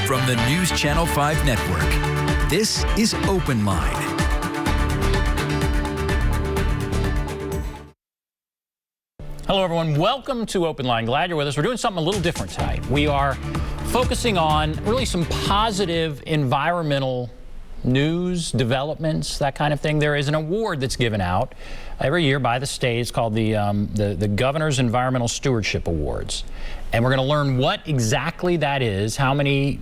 from the News Channel 5 Network. This is OpenLine. Hello, everyone. Welcome to OpenLine. Glad you're with us. We're doing something a little different tonight. We are focusing on really some positive environmental news, developments, that kind of thing. There is an award that's given out every year by the state. It's called the Governor's Environmental Stewardship Awards. And we're going to learn what exactly that is, how many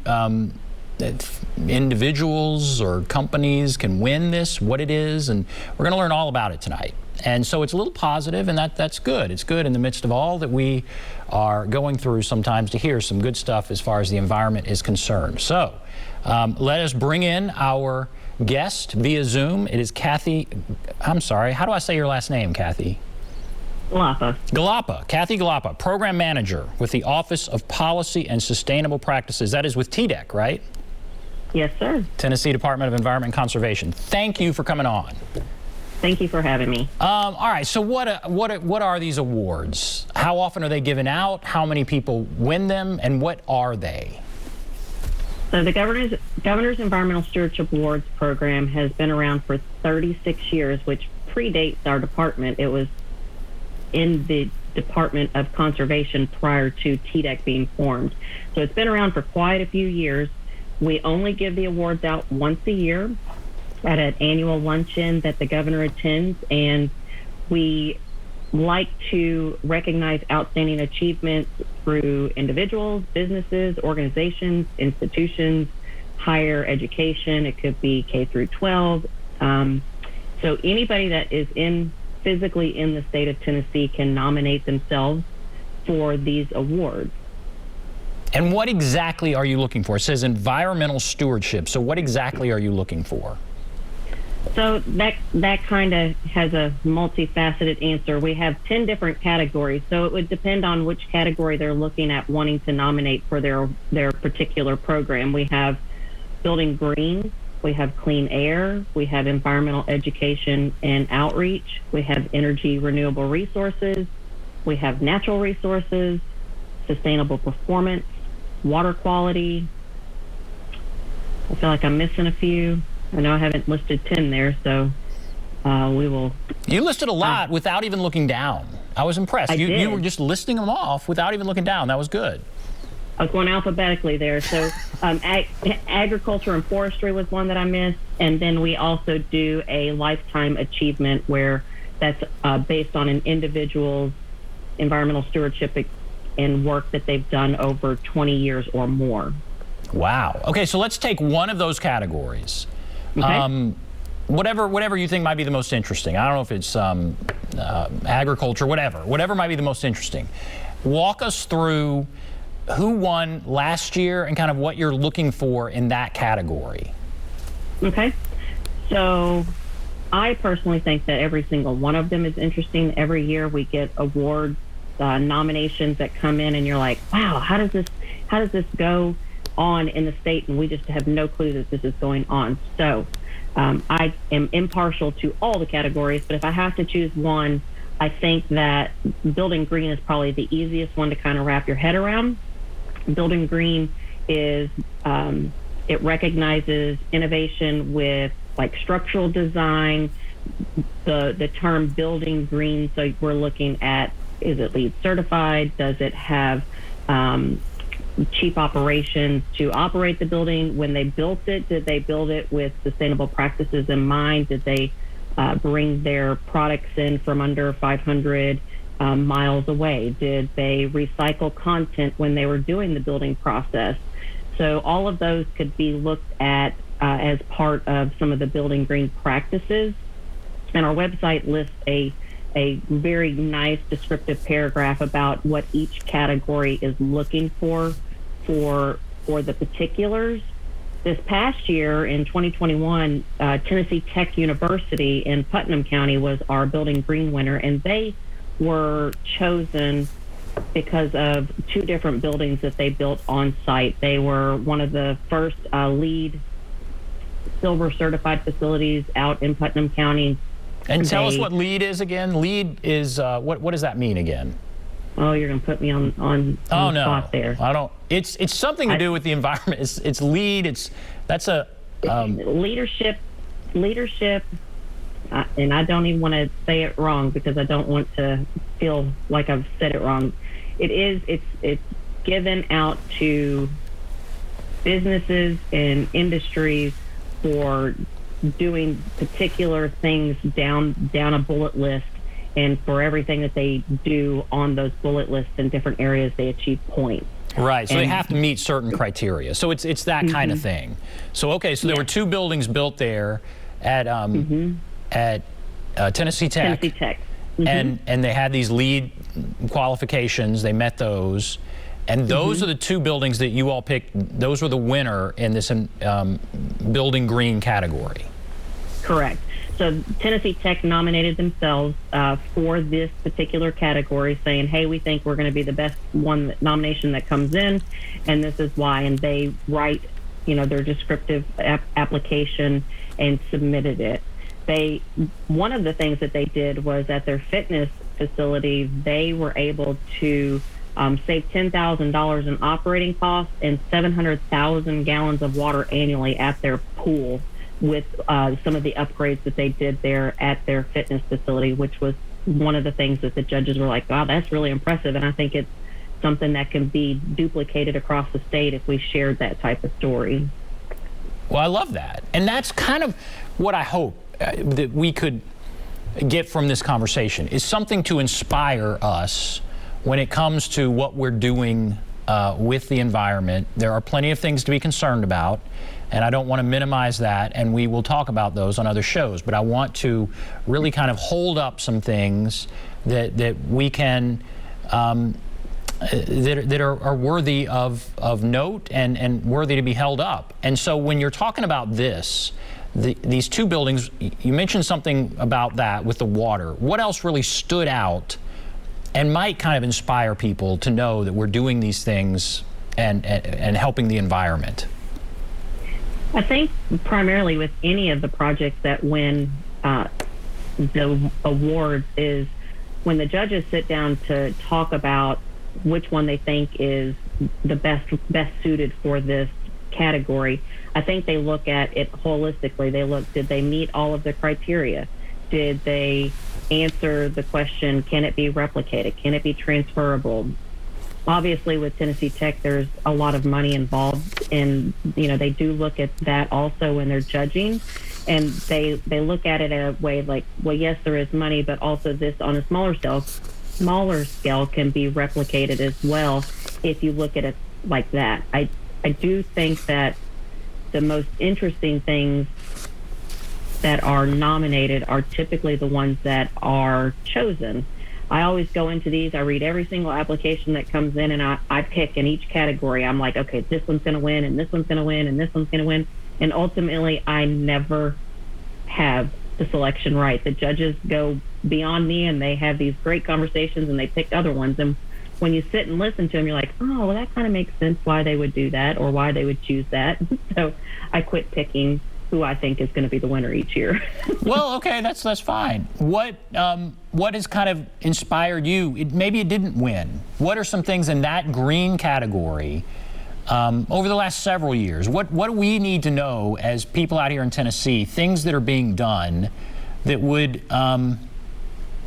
individuals or companies can win this, what it is, and we're going to learn all about it tonight. And so it's a little positive, and that's good. It's good in the midst of all that we are going through sometimes to hear some good stuff as far as the environment is concerned. So let us bring in our guest via Zoom. It is Kathy, I'm sorry, how do I say your last name, Kathy? Glapa. Glapa, Kathy Glapa, Program Manager with the Office of Policy and Sustainable Practices. That is with TDEC, right? Yes, sir. Tennessee Department of Environment and Conservation. Thank you for coming on. Thank you for having me. All right, so what are these awards? How often are they given out? How many people win them, and what are they? So the Governor's Environmental Stewardship Awards program has been around for 36 years, which predates our department. It was in the Department of Conservation prior to TDEC being formed. So it's been around for quite a few years. We only give the awards out once a year at an annual luncheon that the governor attends, and we like to recognize outstanding achievements through individuals, businesses, organizations, institutions, higher education. It could be K through 12. So anybody that is physically in the state of Tennessee can nominate themselves for these awards. And what exactly are you looking for? It says environmental stewardship. So what exactly are you looking for? So that kind of has a multifaceted answer. We have 10 different categories, so it would depend on which category they're looking at wanting to nominate for their particular program. We have building green, we have clean air, we have environmental education and outreach, we have energy renewable resources, we have natural resources, sustainable performance, water quality. I feel like I'm missing a few. I know I haven't listed 10 there, so we will. You listed a lot without even looking down. I was impressed. You were just listing them off without even looking down. That was good. I was going alphabetically there. So agriculture and forestry was one that I missed. And then we also do a lifetime achievement where that's based on an individual's environmental stewardship and work that they've done over 20 years or more. Wow. Okay, so let's take one of those categories. Okay. Whatever you think might be the most interesting. I don't know if it's agriculture, whatever might be the most interesting. Walk us through who won last year and kind of what you're looking for in that category. Okay. So I personally think that every single one of them is interesting. Every year we get award nominations that come in and you're like, wow, how does this go on in the state, and we just have no clue that this is going on. So I am impartial to all the categories, but if I have to choose one, I think that building green is probably the easiest one to kind of wrap your head around. Building green is, it recognizes innovation with like structural design, the term building green. So we're looking at, is it LEED certified? Does it have cheap operations to operate the building? When they built it, did they build it with sustainable practices in mind? Did they bring their products in from under 500 miles away? Did they recycle content when they were doing the building process? So all of those could be looked at as part of some of the building green practices. And our website lists a very nice descriptive paragraph about what each category is looking for the particulars. This past year in 2021, Tennessee Tech University in Putnam County was our building green winner, and they were chosen because of two different buildings that they built on site. They were one of the first LEED silver certified facilities out in Putnam County. And tell us what LEED is again. LEED is, what does that mean again? Oh, you're going to put me on Oh the no, spot there. I don't. It's something to do with the environment. It's lead. That's a leadership, and I don't even want to say it wrong because I don't want to feel like I've said it wrong. It's given out to businesses and industries for doing particular things down a bullet list, and for everything that they do on those bullet lists in different areas, they achieve points. Right, so they have to meet certain criteria. So it's that kind of thing. So okay, so there were 2 buildings built there at Tennessee Tech. Tennessee Tech. And they had these lead qualifications. They met those, and those are the 2 buildings that you all picked. Those were the winner in this building green category. Correct. So Tennessee Tech nominated themselves for this particular category, saying, hey, we think we're going to be the best nomination that comes in, and this is why. And they write, their descriptive application and submitted it. One of the things that they did was at their fitness facility, they were able to save $10,000 in operating costs and 700,000 gallons of water annually at their pool, with some of the upgrades that they did there at their fitness facility, which was one of the things that the judges were like, wow, that's really impressive. And I think it's something that can be duplicated across the state if we shared that type of story. Well, I love that. And that's kind of what I hope that we could get from this conversation, is something to inspire us when it comes to what we're doing with the environment. There are plenty of things to be concerned about, and I don't want to minimize that, and we will talk about those on other shows, but I want to really kind of hold up some things that we can that are worthy of note and worthy to be held up. And so when you're talking about this, these 2 buildings, you mentioned something about that with the water. What else really stood out and might kind of inspire people to know that we're doing these things and helping the environment? I think primarily with any of the projects that win the awards is when the judges sit down to talk about which one they think is the best suited for this category. I think they look at it holistically. They look, did they meet all of the criteria? Did they answer the question, can it be replicated? Can it be transferable? Obviously, with Tennessee Tech, there's a lot of money involved, and they do look at that also when they're judging, and they look at it a way like, well, yes, there is money, but also this on a smaller scale can be replicated as well if you look at it like that. I do think that the most interesting things that are nominated are typically the ones that are chosen. I always go into these, I read every single application that comes in, and I pick in each category. I'm like, okay, this one's going to win, and this one's going to win, and this one's going to win. And ultimately, I never have the selection right. The judges go beyond me, and they have these great conversations, and they pick other ones. And when you sit and listen to them, you're like, oh, well, that kind of makes sense why they would do that or why they would choose that. So I quit picking who I think is going to be the winner each year. Well, okay, that's fine. What has kind of inspired you? Maybe it didn't win. What are some things in that green category over the last several years? What do we need to know as people out here in Tennessee? Things that are being done that would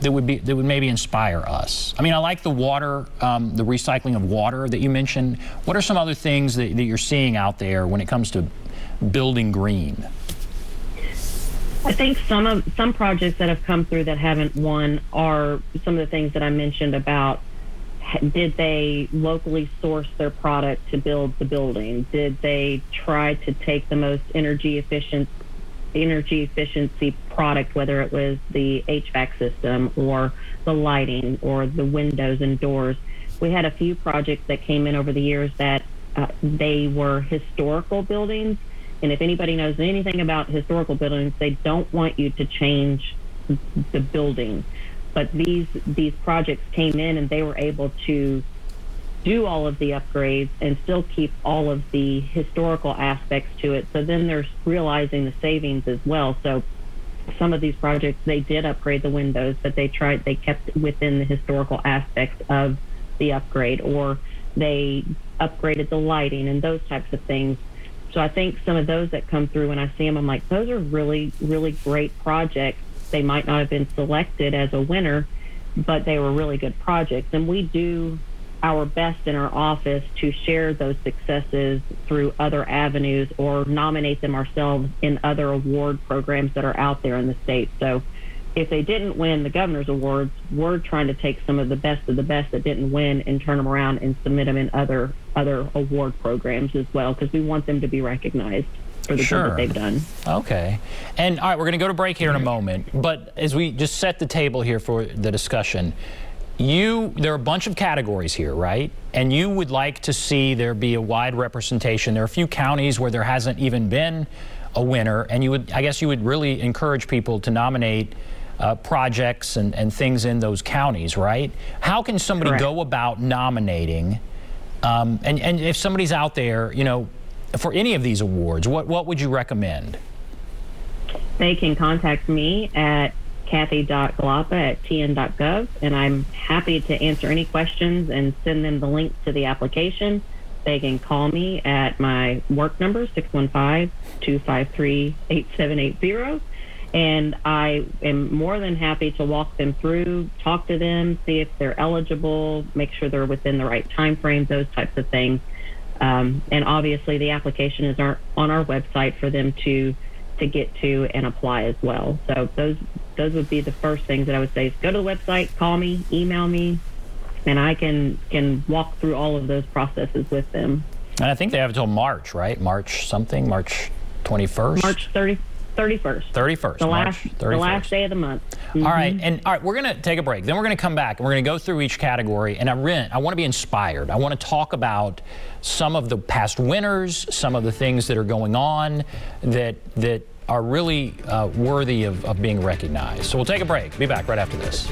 maybe inspire us. I mean, I like the water, the recycling of water that you mentioned. What are some other things that you're seeing out there when it comes to building green? I think some projects that have come through that haven't won are some of the things that I mentioned about, did they locally source their product to build the building? Did they try to take the most energy efficiency product, whether it was the HVAC system or the lighting or the windows and doors? We had a few projects that came in over the years that they were historical buildings. And if anybody knows anything about historical buildings, they don't want you to change the building. But these projects came in and they were able to do all of the upgrades and still keep all of the historical aspects to it. So then they're realizing the savings as well. So some of these projects, they did upgrade the windows, but they kept within the historical aspects of the upgrade, or they upgraded the lighting and those types of things. So I think some of those that come through, when I see them, I'm like, those are really, really great projects. They might not have been selected as a winner, but they were really good projects. And we do our best in our office to share those successes through other avenues or nominate them ourselves in other award programs that are out there in the state. So if they didn't win the governor's awards, we're trying to take some of the best that didn't win and turn them around and submit them in other award programs as well, because we want them to be recognized for the good that they've done. Okay. And all right, we're going to go to break here in a moment, but as we just set the table here for the discussion, there are a bunch of categories here, right? And you would like to see there be a wide representation. There are a few counties where there hasn't even been a winner, and I guess you would really encourage people to nominate projects and things in those counties, right? How can somebody go about nominating? And if somebody's out there, you know, for any of these awards, what would you recommend? They can contact me at kathy.glapa@tn.gov, and I'm happy to answer any questions and send them the link to the application. They can call me at my work number, 615-253-8780. And I am more than happy to walk them through, talk to them, see if they're eligible, make sure they're within the right time frame, those types of things. And obviously the application is on our website for them to get to and apply as well. So those would be the first things that I would say is go to the website, call me, email me, and I can walk through all of those processes with them. And I think they have until March, right? March 21st? March 31st. 31st. The last day of the month. Mm-hmm. All right, we're going to take a break. Then we're going to come back and we're going to go through each category. And I want to be inspired. I want to talk about some of the past winners, some of the things that are going on that are really worthy of being recognized. So we'll take a break. Be back right after this.